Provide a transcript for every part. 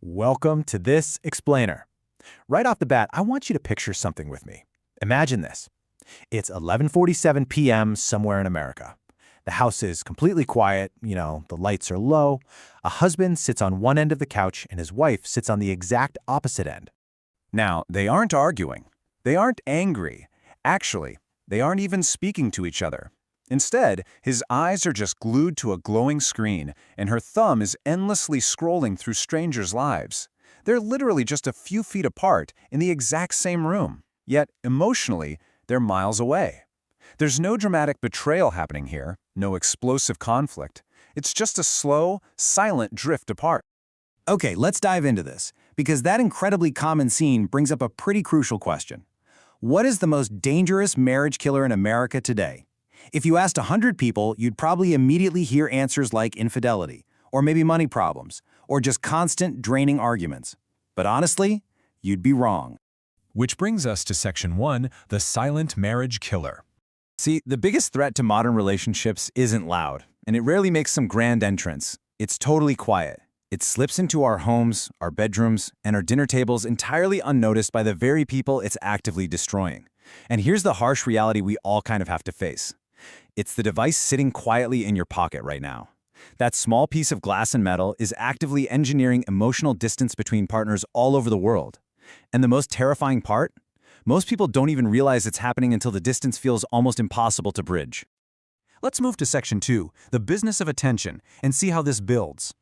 Welcome to this explainer. Right off the bat, I want you to picture something with me. Imagine this. It's 11:47 p.m. somewhere in America. The house is completely quiet, the lights are low. A husband sits on one end of the couch and his wife sits on the exact opposite end. Now, they aren't arguing. They aren't angry. Actually, they aren't even speaking to each other. Instead, his eyes are just glued to a glowing screen, and her thumb is endlessly scrolling through strangers' lives. They're literally just a few feet apart in the exact same room, yet emotionally, they're miles away. There's no dramatic betrayal happening here, no explosive conflict. It's just a slow, silent drift apart. Okay, let's dive into this, because that incredibly common scene brings up a pretty crucial question. What is the most dangerous marriage killer in America today? If you asked 100 people, you'd probably immediately hear answers like infidelity, or maybe money problems, or just constant draining arguments. But honestly, you'd be wrong. Which brings us to Section 1, the silent marriage killer. See, the biggest threat to modern relationships isn't loud, and it rarely makes some grand entrance. It's totally quiet. It slips into our homes, our bedrooms, and our dinner tables entirely unnoticed by the very people it's actively destroying. And here's the harsh reality we all kind of have to face. It's the device sitting quietly in your pocket right now. That small piece of glass and metal is actively engineering emotional distance between partners all over the world. And the most terrifying part? Most people don't even realize it's happening until the distance feels almost impossible to bridge. Let's move to Section 2, the business of attention, and see how this builds.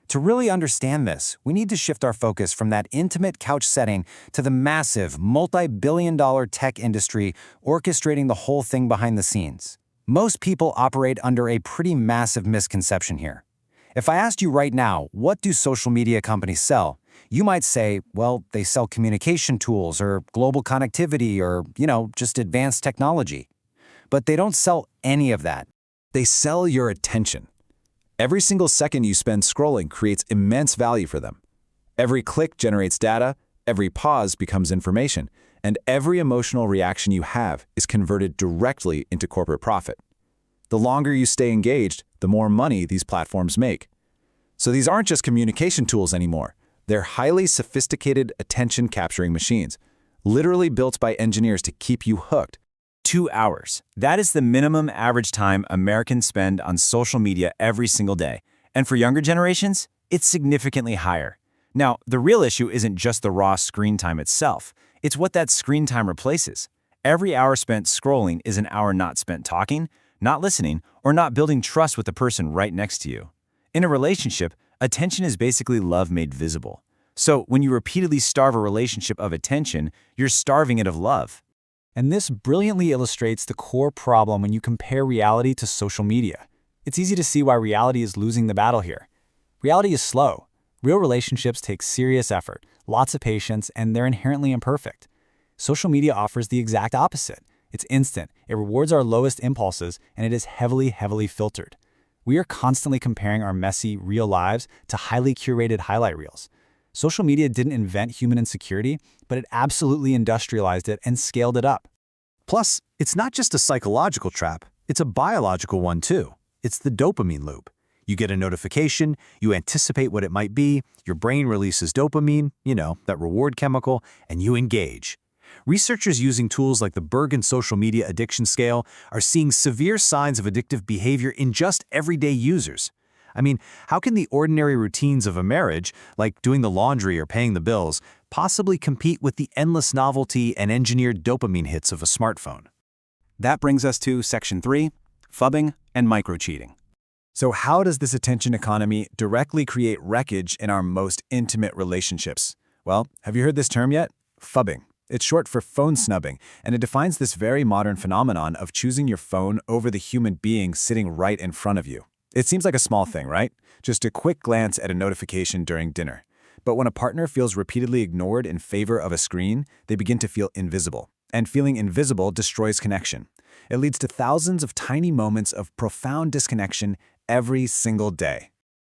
To really understand this, we need to shift our focus from that intimate couch setting to the massive, multi-billion-dollar tech industry orchestrating the whole thing behind the scenes. Most people operate under a pretty massive misconception here. If I asked you right now, what do social media companies sell? You might say, well, they sell communication tools or global connectivity or, just advanced technology. But they don't sell any of that. They sell your attention. Every single second you spend scrolling creates immense value for them. Every click generates data, every pause becomes information, and every emotional reaction you have is converted directly into corporate profit. The longer you stay engaged, the more money these platforms make. So these aren't just communication tools anymore. They're highly sophisticated attention-capturing machines, literally built by engineers to keep you hooked. 2 hours. That is the minimum average time Americans spend on social media every single day. And for younger generations, it's significantly higher. Now, the real issue isn't just the raw screen time itself. It's what that screen time replaces. Every hour spent scrolling is an hour not spent talking, not listening, or not building trust with the person right next to you. In a relationship, attention is basically love made visible. So when you repeatedly starve a relationship of attention, you're starving it of love. And this brilliantly illustrates the core problem when you compare reality to social media. It's easy to see why reality is losing the battle here. Reality is slow. Real relationships take serious effort, lots of patience, and they're inherently imperfect. Social media offers the exact opposite. It's instant, it rewards our lowest impulses, and it is heavily filtered. We are constantly comparing our messy, real lives to highly curated highlight reels. Social media didn't invent human insecurity, but it absolutely industrialized it and scaled it up. Plus, it's not just a psychological trap, it's a biological one too. It's the dopamine loop. You get a notification, you anticipate what it might be, your brain releases dopamine, that reward chemical, and you engage. Researchers using tools like the Bergen Social Media Addiction Scale are seeing severe signs of addictive behavior in just everyday users. I mean, how can the ordinary routines of a marriage, like doing the laundry or paying the bills, possibly compete with the endless novelty and engineered dopamine hits of a smartphone? That brings us to Section 3, phubbing and microcheating. So how does this attention economy directly create wreckage in our most intimate relationships? Well, have you heard this term yet? Phubbing. It's short for phone snubbing, and it defines this very modern phenomenon of choosing your phone over the human being sitting right in front of you. It seems like a small thing, right? Just a quick glance at a notification during dinner. But when a partner feels repeatedly ignored in favor of a screen, they begin to feel invisible. And feeling invisible destroys connection. It leads to thousands of tiny moments of profound disconnection every single day.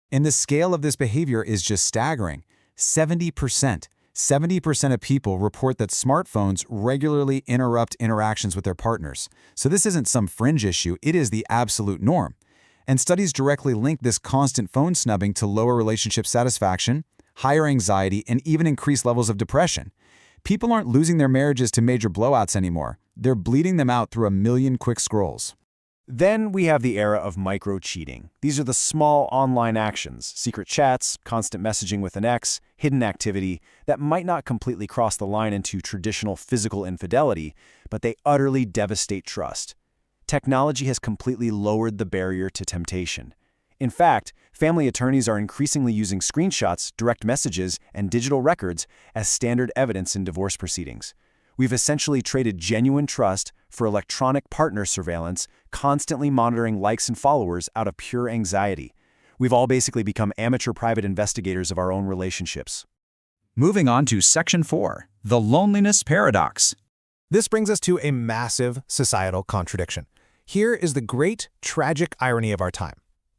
And the scale of this behavior is just staggering. 70%. 70% of people report that smartphones regularly interrupt interactions with their partners. So this isn't some fringe issue, it is the absolute norm. And studies directly link this constant phone snubbing to lower relationship satisfaction, higher anxiety, and even increased levels of depression. People aren't losing their marriages to major blowouts anymore. They're bleeding them out through a million quick scrolls. Then we have the era of micro-cheating. These are the small online actions, secret chats, constant messaging with an ex, hidden activity that might not completely cross the line into traditional physical infidelity, but they utterly devastate trust. Technology has completely lowered the barrier to temptation. In fact, family attorneys are increasingly using screenshots, direct messages, and digital records as standard evidence in divorce proceedings. We've essentially traded genuine trust for electronic partner surveillance, constantly monitoring likes and followers out of pure anxiety. We've all basically become amateur private investigators of our own relationships. Moving on to Section 4, the loneliness paradox. This brings us to a massive societal contradiction. Here is the great, tragic irony of our time.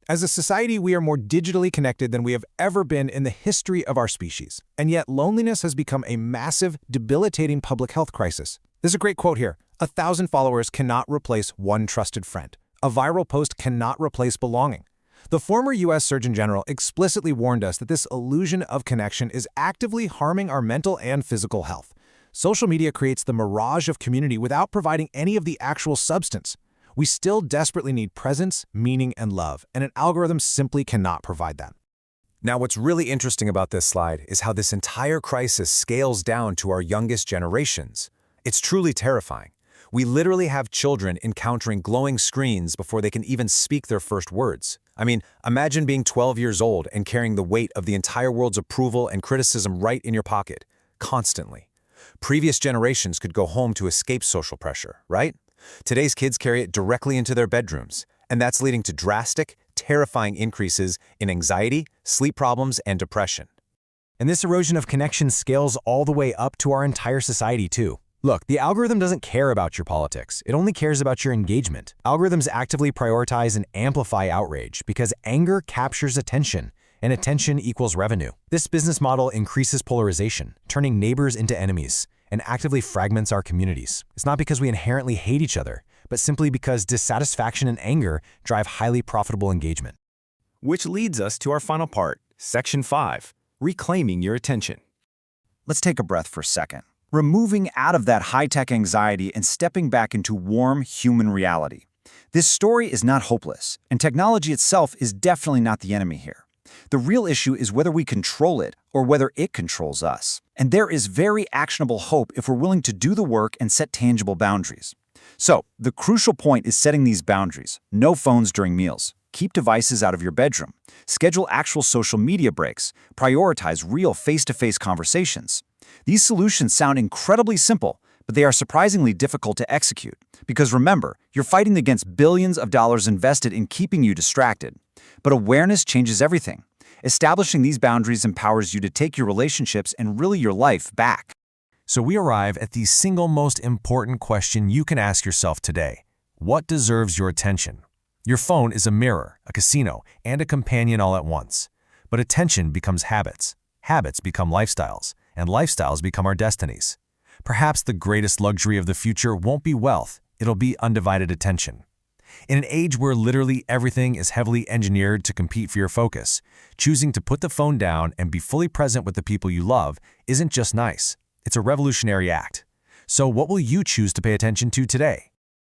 As a society, we are more digitally connected than we have ever been in the history of our species. And yet, loneliness has become a massive, debilitating public health crisis. There's a great quote here. 1,000 followers cannot replace one trusted friend. A viral post cannot replace belonging. The former U.S. Surgeon General explicitly warned us that this illusion of connection is actively harming our mental and physical health. Social media creates the mirage of community without providing any of the actual substance. We still desperately need presence, meaning, and love, and an algorithm simply cannot provide that. Now, what's really interesting about this slide is how this entire crisis scales down to our youngest generations. It's truly terrifying. We literally have children encountering glowing screens before they can even speak their first words. I mean, imagine being 12 years old and carrying the weight of the entire world's approval and criticism right in your pocket, constantly. Previous generations could go home to escape social pressure, right? Today's kids carry it directly into their bedrooms, and that's leading to drastic, terrifying increases in anxiety, sleep problems, and depression. And this erosion of connection scales all the way up to our entire society, too. Look, the algorithm doesn't care about your politics. It only cares about your engagement. Algorithms actively prioritize and amplify outrage because anger captures attention, and attention equals revenue. This business model increases polarization, turning neighbors into enemies, and actively fragments our communities. It's not because we inherently hate each other, but simply because dissatisfaction and anger drive highly profitable engagement. Which leads us to our final part, Section 5, reclaiming your attention. Let's take a breath for a second. Removing out of that high-tech anxiety and stepping back into warm human reality. This story is not hopeless, and technology itself is definitely not the enemy here. The real issue is whether we control it or whether it controls us. And there is very actionable hope if we're willing to do the work and set tangible boundaries. So, the crucial point is setting these boundaries. No phones during meals. Keep devices out of your bedroom. Schedule actual social media breaks. Prioritize real face-to-face conversations. These solutions sound incredibly simple, but they are surprisingly difficult to execute. Because remember, you're fighting against billions of dollars invested in keeping you distracted. But awareness changes everything. Establishing these boundaries empowers you to take your relationships and really your life back. So we arrive at the single most important question you can ask yourself today. What deserves your attention? Your phone is a mirror, a casino, and a companion all at once. But attention becomes habits. Habits become lifestyles, and lifestyles become our destinies. Perhaps the greatest luxury of the future won't be wealth, it'll be undivided attention. In an age where literally everything is heavily engineered to compete for your focus, choosing to put the phone down and be fully present with the people you love isn't just nice, it's a revolutionary act. So what will you choose to pay attention to today?